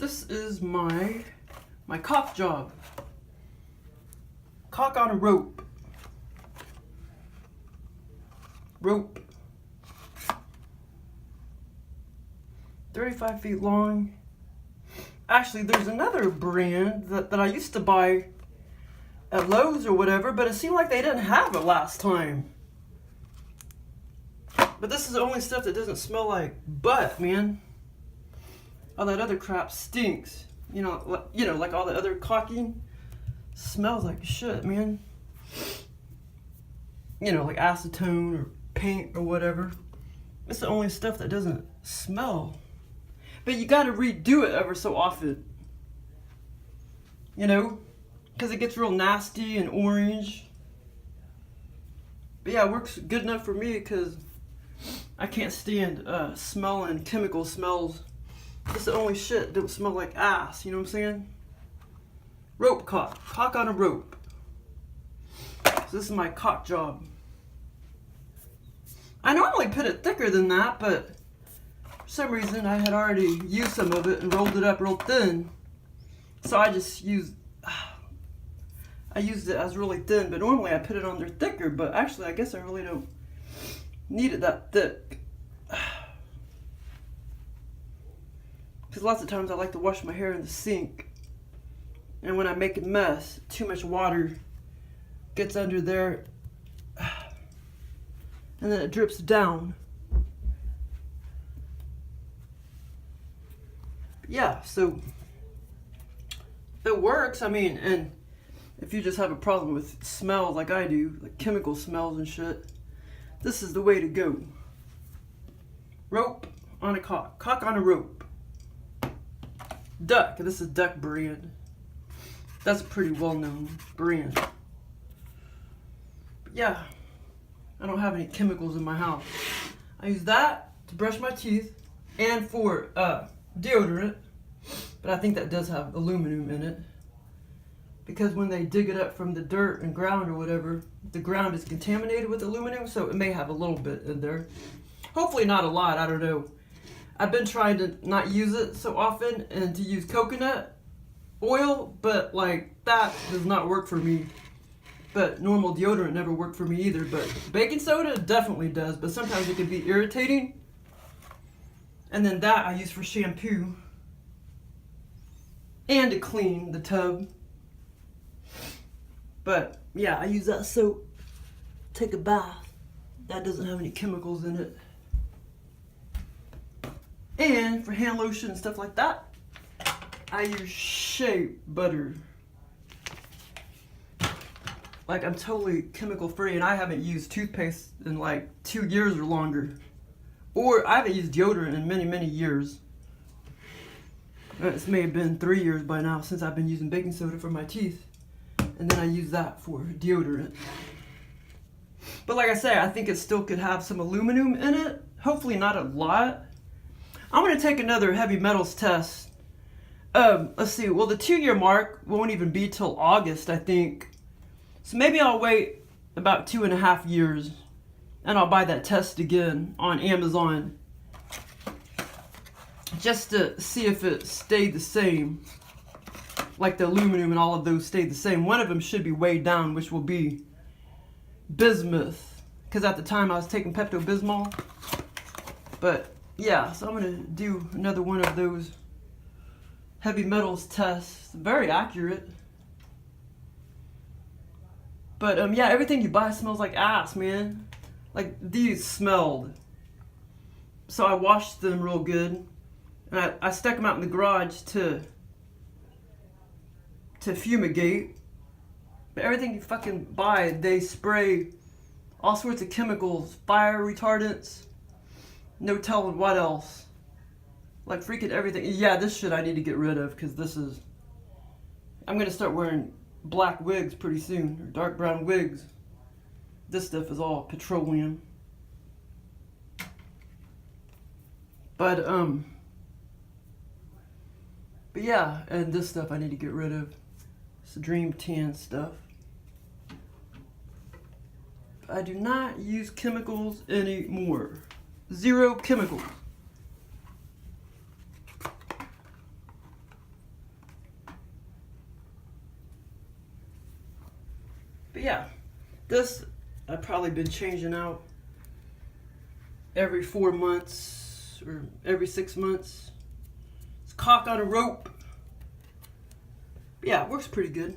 This is my caulk job. Caulk on a rope. Rope. 35 feet long. Actually, there's another brand that I used to buy at Lowe's or whatever, but it seemed like they didn't have it last time. But this is the only stuff that doesn't smell like butt, man. All that other crap stinks. You know, like all the other caulking smells like shit, man. You know, like acetone or paint or whatever. It's the only stuff that doesn't smell. But you gotta redo it ever so often. You know? Because it gets real nasty and orange. But yeah, it works good enough for me because I can't stand smelling chemical smells. It's the only shit that don't smell like ass, you know what I'm saying? Rope caulk. Caulk on a rope. So this is my caulk job. I normally put it thicker than that, but for some reason I had already used some of it and rolled it up real thin. So I just used it as really thin, but normally I put it on there thicker, but actually I guess I really don't need it that thick. Because lots of times I like to wash my hair in the sink. And when I make a mess, too much water gets under there. And then it drips down. Yeah, so it works. I mean, and if you just have a problem with smells like I do, like chemical smells and shit, this is the way to go. Rope on a caulk. Caulk on a rope. Duck. This is Duck brand. That's a pretty well-known brand. But yeah, I don't have any chemicals in my house. I use that to brush my teeth and for deodorant. But I think that does have aluminum in it. Because when they dig it up from the dirt and ground or whatever, the ground is contaminated with aluminum, so it may have a little bit in there. Hopefully not a lot, I don't know. I've been trying to not use it so often and to use coconut oil, but like that does not work for me. But normal deodorant never worked for me either, but baking soda definitely does, but sometimes it can be irritating. And then that I use for shampoo and to clean the tub. But yeah, I use that soap, take a bath. That doesn't have any chemicals in it. And for hand lotion and stuff like that, I use shea butter. Like I'm totally chemical free, and I haven't used toothpaste in like 2 years or longer. Or I haven't used deodorant in many, many years. It may have been 3 years by now since I've been using baking soda for my teeth. And then I use that for deodorant. But like I say, I think it still could have some aluminum in it. Hopefully not a lot. I'm going to take another heavy metals test. Let's see. Well, the 2-year mark won't even be till August, I think. So maybe I'll wait about 2.5 years. And I'll buy that test again on Amazon. Just to see if it stayed the same. Like the aluminum and all of those stayed the same. One of them should be weighed down, which will be bismuth. Because at the time I was taking Pepto-Bismol. But yeah, so I'm going to do another one of those heavy metals tests. Very accurate. But yeah, everything you buy smells like ass, man. Like these smelled. So I washed them real good. And I stuck them out in the garage to fumigate. But everything you fucking buy, they spray all sorts of chemicals, fire retardants, no telling what else. Like freaking everything. Yeah, this shit I need to get rid of because this is... I'm going to start wearing black wigs pretty soon, or dark brown wigs. This stuff is all petroleum. But yeah, and this stuff I need to get rid of. It's the Dream Tan stuff. I do not use chemicals anymore. 0 chemicals. But yeah, this I've probably been changing out every 4 months or every 6 months. It's caulk on a rope. But yeah, it works pretty good.